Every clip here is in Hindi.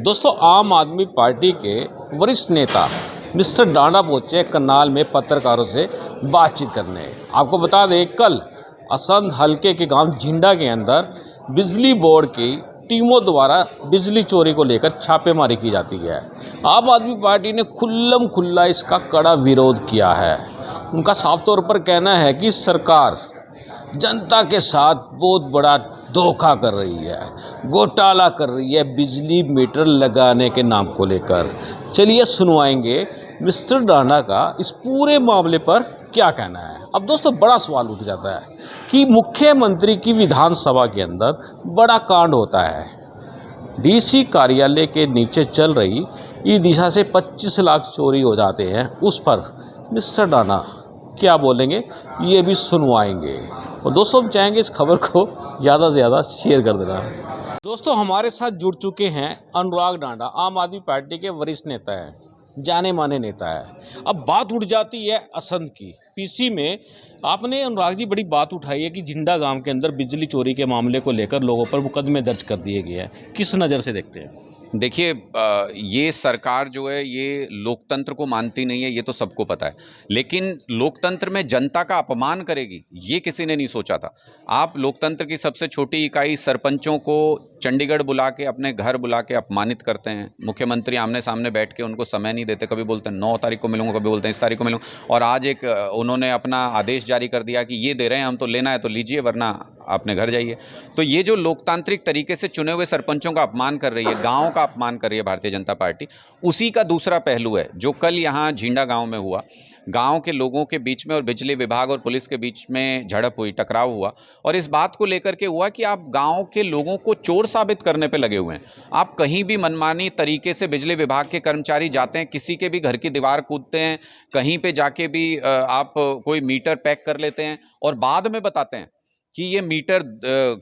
दोस्तों, आम आदमी पार्टी के वरिष्ठ नेता मिस्टर डांडा पहुंचे करनाल में पत्रकारों से बातचीत करने। आपको बता दें, कल असंध हलके के गांव झिंडा के अंदर बिजली बोर्ड की टीमों द्वारा बिजली चोरी को लेकर छापेमारी की जाती है। आम आदमी पार्टी ने खुल्लम खुल्ला इसका कड़ा विरोध किया है। उनका साफ तौर पर कहना है कि सरकार जनता के साथ बहुत बड़ा धोखा कर रही है, घोटाला कर रही है बिजली मीटर लगाने के नाम को लेकर। चलिए सुनवाएंगे मिस्टर डांडा का इस पूरे मामले पर क्या कहना है। अब दोस्तों, बड़ा सवाल उठ जाता है कि मुख्यमंत्री की विधानसभा के अंदर बड़ा कांड होता है। डीसी कार्यालय के नीचे चल रही ई दिशा से 25 लाख चोरी हो जाते हैं। उस पर मिस्टर डांडा क्या बोलेंगे, ये भी सुनवाएंगे। और दोस्तों, हम चाहेंगे इस खबर को ज़्यादा से ज़्यादा शेयर कर देना। दोस्तों, हमारे साथ जुड़ चुके हैं अनुराग डांडा, आम आदमी पार्टी के वरिष्ठ नेता हैं, जाने माने नेता है। अब बात उठ जाती है असंध की। पीसी में आपने अनुराग जी बड़ी बात उठाई है कि झिंडा गांव के अंदर बिजली चोरी के मामले को लेकर लोगों पर मुकदमे दर्ज कर दिए गए हैं। किस नज़र से देखते हैं? देखिए, ये सरकार जो है ये लोकतंत्र को मानती नहीं है, ये तो सबको पता है। लेकिन लोकतंत्र में जनता का अपमान करेगी, ये किसी ने नहीं सोचा था। आप लोकतंत्र की सबसे छोटी इकाई सरपंचों को चंडीगढ़ बुला के, अपने घर बुला के अपमानित करते हैं। मुख्यमंत्री आमने सामने बैठ के उनको समय नहीं देते। कभी बोलते हैं 9 तारीख को मिलूंगा, कभी बोलते हैं इस तारीख को मिलूंगा। और आज एक उन्होंने अपना आदेश जारी कर दिया कि ये दे रहे हैं हम, तो लेना है तो लीजिए, वरना अपने घर जाइए। तो ये जो लोकतांत्रिक तरीके से चुने हुए सरपंचों का अपमान कर रही है, गाँव का अपमान कर रही है भारतीय जनता पार्टी, उसी का दूसरा पहलू है जो कल यहाँ झिंडा गाँव में हुआ। गांव के लोगों के बीच में और बिजली विभाग और पुलिस के बीच में झड़प हुई, टकराव हुआ। और इस बात को लेकर के हुआ कि आप गांव के लोगों को चोर साबित करने पे लगे हुए हैं। आप कहीं भी मनमानी तरीके से बिजली विभाग के कर्मचारी जाते हैं, किसी के भी घर की दीवार कूदते हैं, कहीं पे जाके भी आप कोई मीटर पैक कर लेते हैं और बाद में बताते हैं कि ये मीटर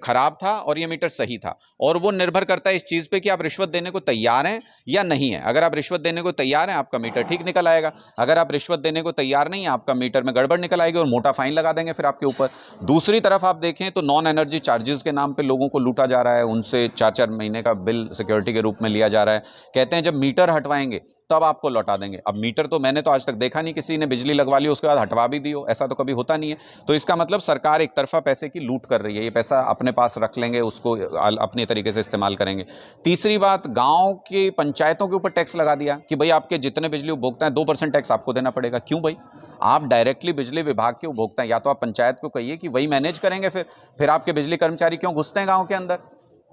खराब था और ये मीटर सही था। और वो निर्भर करता है इस चीज़ पे कि आप रिश्वत देने को तैयार हैं या नहीं है। अगर आप रिश्वत देने को तैयार हैं, आपका मीटर ठीक निकल आएगा। अगर आप रिश्वत देने को तैयार नहीं है, आपका मीटर में गड़बड़ निकल आएगी और मोटा फाइन लगा देंगे फिर आपके ऊपर। दूसरी तरफ आप देखें तो नॉन एनर्जी चार्जेस के नाम पे लोगों को लूटा जा रहा है, उनसे 4-4 महीने का बिल सिक्योरिटी के रूप में लिया जा रहा है। कहते हैं जब मीटर हटवाएंगे तब आपको लौटा देंगे। अब मीटर तो मैंने तो आज तक देखा नहीं किसी ने बिजली लगवा ली उसके बाद हटवा भी दी हो, ऐसा तो कभी होता नहीं है। तो इसका मतलब सरकार एक तरफा पैसे की लूट कर रही है। ये पैसा अपने पास रख लेंगे, उसको अपने तरीके से इस्तेमाल करेंगे। तीसरी बात, गांव की पंचायतों के ऊपर टैक्स लगा दिया कि भाई आपके जितने बिजली उपभोक्ता हैं 2% टैक्स आपको देना पड़ेगा। क्यों भाई? आप डायरेक्टली बिजली विभाग के उपभोक्ता हैं, या तो आप पंचायत को कहिए कि वही मैनेज करेंगे। फिर आपके बिजली कर्मचारी क्यों घुसते हैं गाँव के अंदर?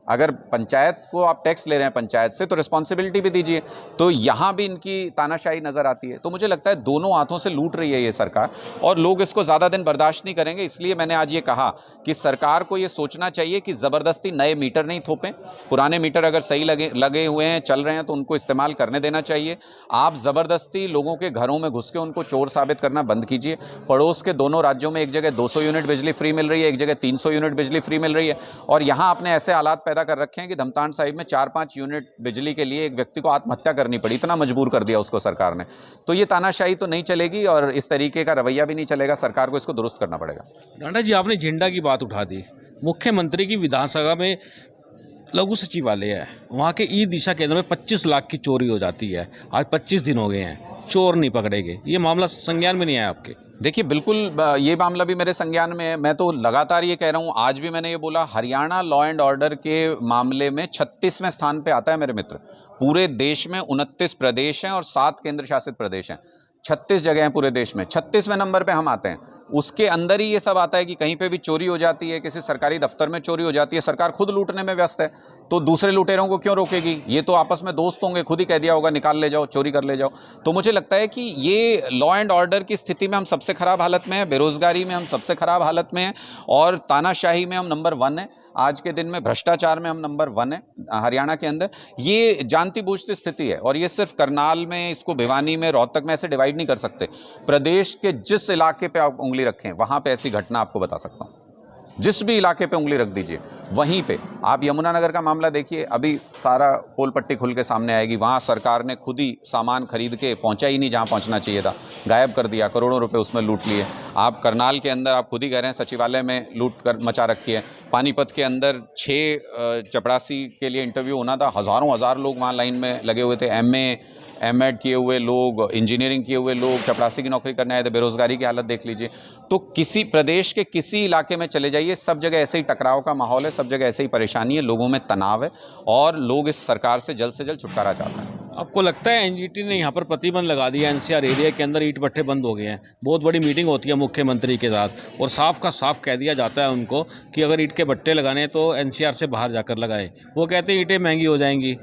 अगर पंचायत को आप टैक्स ले रहे हैं पंचायत से, तो रिस्पॉन्सिबिलिटी भी दीजिए। तो यहाँ भी इनकी तानाशाही नज़र आती है। तो मुझे लगता है दोनों हाथों से लूट रही है ये सरकार और लोग इसको ज़्यादा दिन बर्दाश्त नहीं करेंगे। इसलिए मैंने आज ये कहा कि सरकार को ये सोचना चाहिए कि ज़बरदस्ती नए मीटर नहीं थोपें। पुराने मीटर अगर सही लगे हुए हैं, चल रहे हैं, तो उनको इस्तेमाल करने देना चाहिए। आप ज़बरदस्ती लोगों के घरों में घुस के उनको चोर साबित करना बंद कीजिए। पड़ोस के दोनों राज्यों में एक जगह 200 यूनिट बिजली फ्री मिल रही है, एक जगह 300 यूनिट बिजली फ्री मिल रही है। और यहाँ आपने ऐसे हालात पैदा कर रखे हैं कि धमतान साहिब में 4-5 यूनिट बिजली के लिए एक व्यक्ति को आत्महत्या करनी पड़ी, इतना मजबूर कर दिया उसको सरकार ने। तो ये तानाशाही तो नहीं चलेगी और इस तरीके का रवैया भी नहीं चलेगा। सरकार को इसको दुरुस्त करना पड़ेगा। डांडा जी, आपने झिंडा की बात उठा दी। मुख्यमंत्री की विधानसभा में लघु सचिवालय है, वहाँ के ई दिशा केंद्र में 25 लाख की चोरी हो जाती है। आज 25 दिन हो गए हैं, चोर नहीं पकड़े गए। ये मामला संज्ञान में नहीं आया आपके? देखिए, बिल्कुल ये मामला भी मेरे संज्ञान में है। मैं तो लगातार ये कह रहा हूँ, आज भी मैंने ये बोला, हरियाणा लॉ एंड ऑर्डर के मामले में 36वें स्थान पे आता है मेरे मित्र। पूरे देश में 29 प्रदेश हैं और 7 केंद्र शासित प्रदेश हैं। 36 जगह हैं पूरे देश में, 36वें नंबर पे हम आते हैं। उसके अंदर ही ये सब आता है कि कहीं पे भी चोरी हो जाती है, किसी सरकारी दफ्तर में चोरी हो जाती है, सरकार खुद लूटने में व्यस्त है, तो दूसरे लुटेरों को क्यों रोकेगी? ये तो आपस में दोस्त होंगे, खुद ही कह दिया होगा निकाल ले जाओ, चोरी कर ले जाओ। तो मुझे लगता है कि ये लॉ एंड ऑर्डर की स्थिति में हम सबसे खराब हालत में हैं, बेरोजगारी में हम सबसे खराब हालत में हैं और तानाशाही में हम नंबर 1 हैं। आज के दिन में भ्रष्टाचार में हम नंबर 1 है हरियाणा के अंदर। ये जानती बूझती स्थिति है और ये सिर्फ करनाल में, इसको भिवानी में, रोहतक में ऐसे डिवाइड नहीं कर सकते। प्रदेश के जिस इलाके पे आप उंगली रखें वहां पे ऐसी घटना आपको बता सकता हूं। जिस भी इलाके पे उंगली रख दीजिए वहीं पे। आप यमुनानगर का मामला देखिए, अभी सारा पोल पट्टी खुल के सामने आएगी। वहाँ सरकार ने खुद ही सामान खरीद के पहुँचा ही नहीं जहाँ पहुँचना चाहिए था, गायब कर दिया, करोड़ों रुपए उसमें लूट लिए। आप करनाल के अंदर आप खुद ही कह रहे हैं सचिवालय में लूट कर मचा रखी है। पानीपत के अंदर 6 चपरासी के लिए इंटरव्यू होना था, हज़ारों हज़ार लोग वहाँ लाइन में लगे हुए थे। एमएड किए हुए लोग, इंजीनियरिंग किए हुए लोग चपरासी की नौकरी करने आए थे। बेरोजगारी की हालत देख लीजिए। तो किसी प्रदेश के किसी इलाके में चले जाइए, सब जगह ऐसे ही टकराव का माहौल है, सब जगह ऐसे ही परेशानी है, लोगों में तनाव है और लोग इस सरकार से जल्द छुटकारा चाहते हैं। आपको लगता है एनजीटी ने यहाँ पर प्रतिबंध लगा दिया, एनसीआर एरिया के अंदर ईंट भट्ठे बंद हो गए हैं, बहुत बड़ी मीटिंग होती है मुख्यमंत्री के साथ और साफ का साफ कह दिया जाता है उनको कि अगर ईंट के भट्ठे लगाने हैं तो एनसीआर से बाहर जाकर लगाएं। वो कहते हैं ईंटें महंगी हो जाएंगी,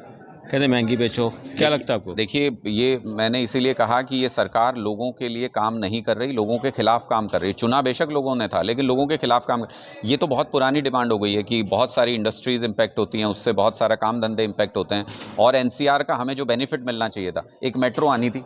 कहते महंगी बेचो। क्या लगता है आपको? देखिए, ये मैंने इसीलिए कहा कि ये सरकार लोगों के लिए काम नहीं कर रही, लोगों के खिलाफ काम कर रही। चुना बेशक लोगों ने था, लेकिन लोगों के खिलाफ काम ये तो बहुत पुरानी डिमांड हो गई है कि बहुत सारी इंडस्ट्रीज़ इम्पैक्ट होती हैं, उससे बहुत सारा काम धंधे इम्पैक्ट होते हैं। और एनसीआर का हमें जो बेनिफिट मिलना चाहिए था, एक मेट्रो आनी थी,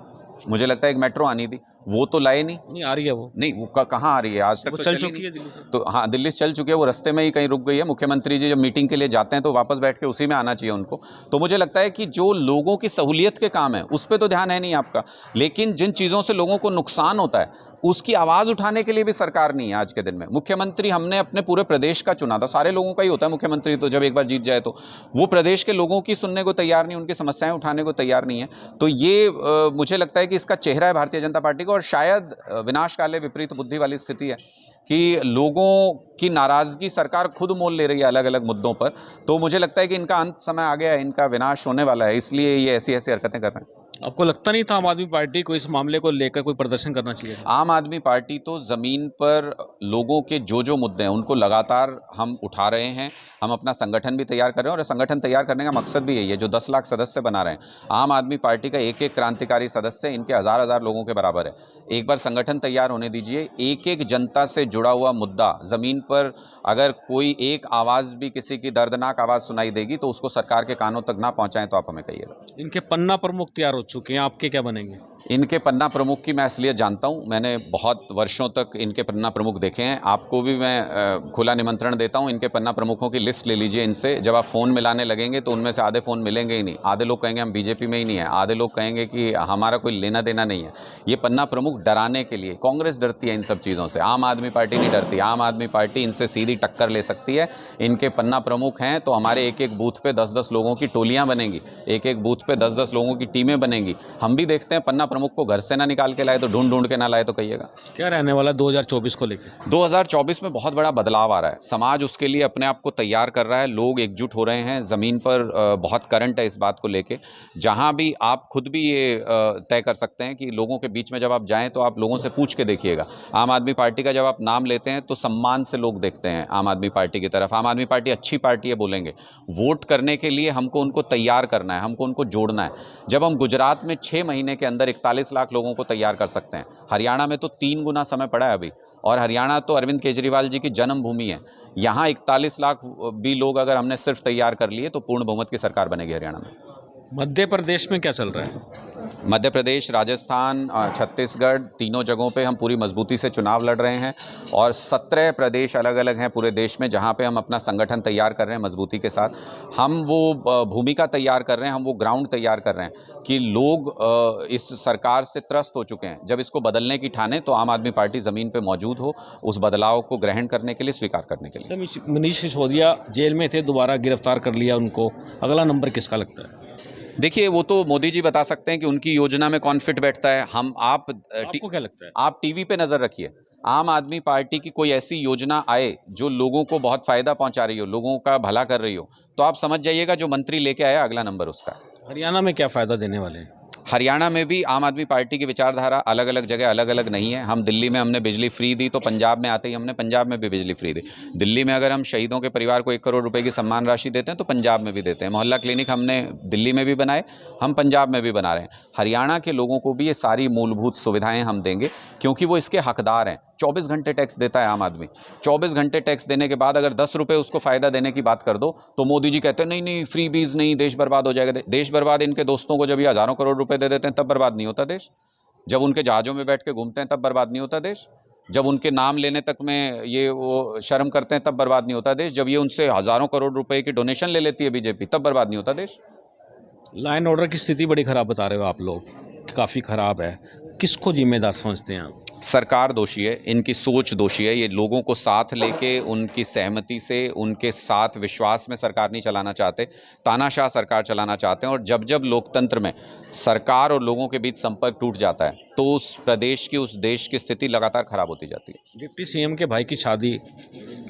मुझे लगता है एक मेट्रो आनी थी, वो तो लाए नहीं आ रही है वो नहीं, वो कहाँ आ रही है आज तक? वो तो चल चली चुकी है दिल्ली से। तो हाँ, दिल्ली से चल चुकी है, वो रास्ते में ही कहीं रुक गई है। मुख्यमंत्री जी जब मीटिंग के लिए जाते हैं तो वापस बैठ के उसी में आना चाहिए उनको। तो मुझे लगता है कि जो लोगों की सहूलियत के काम है उस पर तो ध्यान है नहीं आपका, लेकिन जिन चीज़ों से लोगों को नुकसान होता है उसकी आवाज़ उठाने के लिए भी सरकार नहीं है आज के दिन में। मुख्यमंत्री हमने अपने पूरे प्रदेश का चुना था, सारे लोगों का ही होता है मुख्यमंत्री, तो जब एक बार जीत जाए तो वो प्रदेश के लोगों की सुनने को तैयार नहीं, उनकी समस्याएं उठाने को तैयार नहीं है। तो ये मुझे लगता है कि इसका चेहरा है भारतीय जनता पार्टी का, और शायद विनाशकाले विपरीत बुद्धि वाली स्थिति है कि लोगों की नाराज़गी सरकार खुद मोल ले रही है अलग अलग मुद्दों पर। तो मुझे लगता है कि इनका अंत समय आ गया है, इनका विनाश होने वाला है, इसलिए ये ऐसी ऐसी हरकतें कर रहे हैं। आपको लगता नहीं था आम आदमी पार्टी को इस मामले को लेकर कोई प्रदर्शन करना चाहिए? आम आदमी पार्टी तो ज़मीन पर लोगों के जो मुद्दे हैं उनको लगातार हम उठा रहे हैं। हम अपना संगठन भी तैयार कर रहे हैं और संगठन तैयार करने का मकसद भी यही है, जो 10 लाख सदस्य बना रहे हैं। आम आदमी पार्टी का एक एक क्रांतिकारी सदस्य इनके हज़ार हज़ार लोगों के बराबर है। एक बार संगठन तैयार होने दीजिए, एक एक जनता से जुड़ा हुआ मुद्दा ज़मीन पर अगर कोई एक आवाज़ भी किसी की दर्दनाक आवाज़ सुनाई देगी तो उसको सरकार के कानों तक ना पहुँचाएं तो आप हमें कहिएगा। इनके पन्ना प्रमुख तैयार हो चुके हैं, आपके क्या बनेंगे? इनके पन्ना प्रमुख की मैं इसलिए जानता हूं, मैंने बहुत वर्षों तक इनके पन्ना प्रमुख देखे हैं। आपको भी मैं खुला निमंत्रण देता हूं, इनके पन्ना प्रमुखों की लिस्ट ले लीजिए इनसे। जब आप फ़ोन मिलाने लगेंगे तो उनमें से आधे फ़ोन मिलेंगे ही नहीं। आधे लोग कहेंगे हम बीजेपी में ही नहीं है, आधे लोग कहेंगे कि हमारा कोई लेना देना नहीं है। ये पन्ना प्रमुख डराने के लिए, कांग्रेस डरती है इन सब चीज़ों से, आम आदमी पार्टी नहीं डरती। आम आदमी पार्टी इनसे सीधी टक्कर ले सकती है। इनके पन्ना प्रमुख हैं तो हमारे एक एक बूथ पे 10-10 लोगों की टोलियाँ बनेंगी, एक एक बूथ पे 10-10 लोगों की टीमें बनेंगी। हम भी देखते हैं पन्ना प्रमुख को घर से ना निकाल के लाए तो ढूंढ के ना लाए तो कहिएगा। क्या रहने वाला 2024 को लेकर? 2024 में बहुत बड़ा बदलाव आ रहा है, समाज उसके लिए अपने आप को तैयार कर रहा है, लोग एकजुट हो रहे हैं। ज़मीन पर बहुत करंट है इस बात को लेके। जहां भी आप खुद भी ये तय कर सकते हैं कि लोगों के बीच में जब आप जाएं तो आप लोगों से पूछ के देखिएगा। आम आदमी पार्टी का जब आप नाम लेते हैं तो सम्मान से लोग देखते हैं आम आदमी पार्टी की तरफ। आम आदमी पार्टी अच्छी पार्टी है बोलेंगे। वोट करने के लिए हमको उनको तैयार करना है, हमको उनको जोड़ना है। जब हम गुजरात में 6 महीने के अंदर 41 लाख लोगों को तैयार कर सकते हैं, हरियाणा में तो 3 गुना समय पड़ा है अभी, और हरियाणा तो अरविंद केजरीवाल जी की जन्मभूमि है। यहाँ 41 लाख भी लोग अगर हमने सिर्फ तैयार कर लिए तो पूर्ण बहुमत की सरकार बनेगी हरियाणा में। मध्य प्रदेश में क्या चल रहा है? मध्य प्रदेश, राजस्थान, छत्तीसगढ़, तीनों जगहों पे हम पूरी मजबूती से चुनाव लड़ रहे हैं और 17 प्रदेश अलग अलग हैं पूरे देश में जहां पे हम अपना संगठन तैयार कर रहे हैं मजबूती के साथ। हम वो भूमिका तैयार कर रहे हैं, हम वो ग्राउंड तैयार कर रहे हैं कि लोग इस सरकार से त्रस्त हो चुके हैं। जब इसको बदलने की ठाने तो आम आदमी पार्टी ज़मीन पर मौजूद हो, उस बदलाव को ग्रहण करने के लिए, स्वीकार करने के लिए। मनीष सिसोदिया जेल में थे, दोबारा गिरफ्तार कर लिया उनको, अगला नंबर किसका लगता है? देखिए, वो तो मोदी जी बता सकते हैं कि उनकी योजना में कौन फिट बैठता है। आपको क्या लगता है? आप टीवी पे नज़र रखिए, आम आदमी पार्टी की कोई ऐसी योजना आए जो लोगों को बहुत फ़ायदा पहुंचा रही हो, लोगों का भला कर रही हो, तो आप समझ जाइएगा जो मंत्री लेके आया अगला नंबर उसका है। हरियाणा में क्या फ़ायदा देने वाले हैं? हरियाणा में भी आम आदमी पार्टी की विचारधारा अलग अलग जगह अलग अलग नहीं है। हम दिल्ली में हमने बिजली फ्री दी तो पंजाब में आते ही हमने पंजाब में भी बिजली फ्री दी। दिल्ली में अगर हम शहीदों के परिवार को 1 करोड़ रुपए की सम्मान राशि देते हैं तो पंजाब में भी देते हैं। मोहल्ला क्लिनिक हमने दिल्ली में भी बनाए, हम पंजाब में भी बना रहे हैं। हरियाणा के लोगों को भी ये सारी मूलभूत सुविधाएं हम देंगे क्योंकि वो इसके हकदार हैं। 24 घंटे टैक्स देता है आम आदमी। 24 घंटे टैक्स देने के बाद अगर 10 रुपये उसको फ़ायदा देने की बात कर दो तो मोदी जी कहते हैं नहीं नहीं फ्री बीज नहीं, देश बर्बाद हो जाएगा। देश बर्बाद इनके दोस्तों को जब ये हज़ारों करोड़ रुपए दे देते हैं तब बर्बाद नहीं होता देश? जब उनके जहाज़ों में बैठ के घूमते हैं तब बर्बाद नहीं होता देश? जब उनके नाम लेने तक में ये वो शर्म करते हैं तब बर्बाद नहीं होता देश। जब ये उनसे हज़ारों करोड़ रुपए की डोनेशन ले लेती है बीजेपी तब बर्बाद नहीं होता देश। लॉ एंड ऑर्डर की स्थिति बड़ी ख़राब बता रहे हो आप लोग, काफ़ी ख़राब है। किसको जिम्मेदार समझते हैं आप? सरकार दोषी है, इनकी सोच दोषी है। ये लोगों को साथ लेके उनकी सहमति से उनके साथ विश्वास में सरकार नहीं चलाना चाहते, तानाशाह सरकार चलाना चाहते हैं। और जब जब लोकतंत्र में सरकार और लोगों के बीच संपर्क टूट जाता है तो उस प्रदेश की, उस देश की स्थिति लगातार खराब होती जाती है। डिप्टी सीएम के भाई की शादी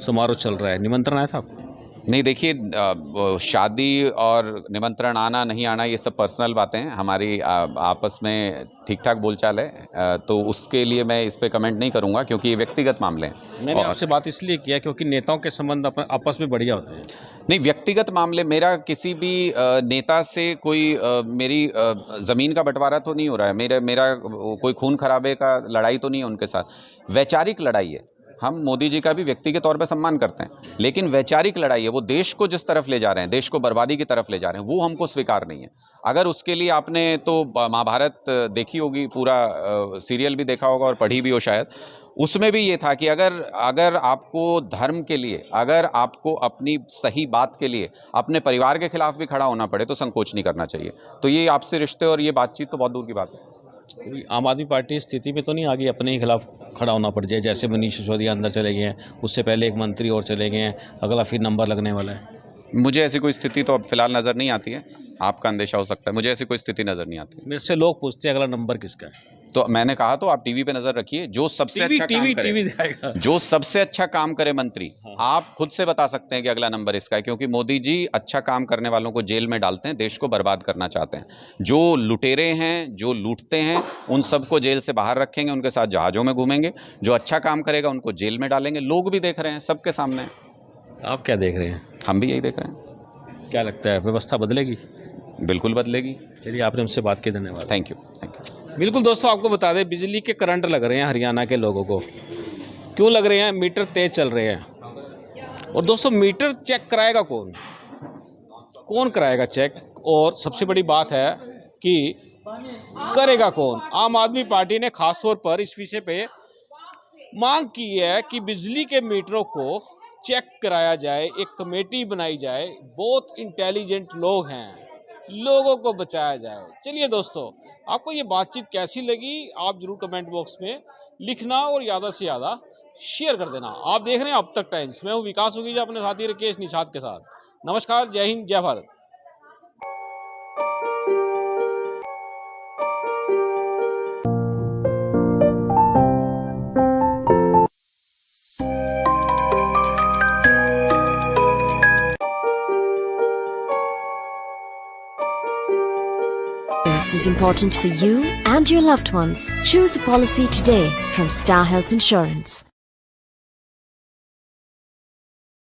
समारोह चल रहा है, निमंत्रण आया था आपको? नहीं, देखिए शादी और निमंत्रण आना नहीं आना ये सब पर्सनल बातें हैं। हमारी आपस में ठीक ठाक बोलचाल है, तो उसके लिए मैं इस पे कमेंट नहीं करूंगा क्योंकि ये व्यक्तिगत मामले हैं। मैंने आपसे बात इसलिए किया क्योंकि नेताओं के संबंध आपस में बढ़िया होते हैं। नहीं, व्यक्तिगत मामले, मेरा किसी भी नेता से कोई मेरी ज़मीन का बंटवारा तो नहीं हो रहा है। मेरा कोई खून खराबे का लड़ाई तो नहीं है उनके साथ। वैचारिक लड़ाई है। हम मोदी जी का भी व्यक्तिगत तौर पे सम्मान करते हैं, लेकिन वैचारिक लड़ाई है। वो देश को जिस तरफ ले जा रहे हैं, देश को बर्बादी की तरफ ले जा रहे हैं, वो हमको स्वीकार नहीं है। अगर उसके लिए आपने तो महाभारत देखी होगी, पूरा सीरियल भी देखा होगा और पढ़ी भी हो शायद, उसमें भी ये था कि अगर आपको धर्म के लिए, अगर आपको अपनी सही बात के लिए अपने परिवार के खिलाफ भी खड़ा होना पड़े तो संकोच नहीं करना चाहिए। तो ये आपसे रिश्ते और ये बातचीत तो बहुत दूर की बात है। कोई आम आदमी पार्टी इस स्थिति में तो नहीं आ गई अपने ही खिलाफ खड़ा होना पड़ जाए? जैसे मनीष सिसोदिया अंदर चले गए हैं, उससे पहले एक मंत्री और चले गए हैं, अगला फिर नंबर लगने वाला है। मुझे ऐसी कोई स्थिति तो अब फिलहाल नज़र नहीं आती है। आपका अंदेशा हो सकता है, मुझे ऐसी कोई स्थिति नज़र नहीं आती। मेरे से लोग पूछते हैं अगला नंबर किसका है। तो मैंने कहा तो आप टीवी पे नज़र रखिए, जो सबसे अच्छा काम करे, टीवी दिखाएगा। जो सबसे अच्छा काम करे मंत्री, हाँ। आप खुद से बता सकते हैं कि अगला नंबर इसका है। क्योंकि मोदी जी अच्छा काम करने वालों को जेल में डालते हैं, देश को बर्बाद करना चाहते हैं। जो लुटेरे हैं, जो लूटते हैं, उन सबको जेल से बाहर रखेंगे, उनके साथ जहाज़ों में घूमेंगे। जो अच्छा काम करेगा उनको जेल में डालेंगे। लोग भी देख रहे हैं, सबके सामने। आप क्या देख रहे हैं? हम भी यही देख रहे हैं। क्या लगता है व्यवस्था बदलेगी? बिल्कुल बदलेगी। चलिए, आपने हमसे बात की, धन्यवाद। Thank you. बिल्कुल दोस्तों, आपको बता दें बिजली के करंट लग रहे हैं हरियाणा के लोगों को। क्यों लग रहे हैं? मीटर तेज चल रहे हैं। और दोस्तों, मीटर चेक कराएगा कौन? कौन कराएगा चेक? और सबसे बड़ी बात है कि करेगा कौन? आम आदमी पार्टी ने खासतौर पर इस विषय पे मांग की है कि बिजली के मीटरों को चेक कराया जाए, एक कमेटी बनाई जाए। बहुत इंटेलिजेंट लोग हैं, लोगों को बचाया जाए। चलिए दोस्तों, आपको ये बातचीत कैसी लगी आप जरूर कमेंट बॉक्स में लिखना और ज़्यादा से ज़्यादा शेयर कर देना। आप देख रहे हैं अब तक टाइम्स, मैं हूँ विकास होगीजा अपने साथी राकेश निषाद के साथ। नमस्कार, जय हिंद, जय Bharat. This is important for you and your loved ones. Choose a policy today from Star Health Insurance.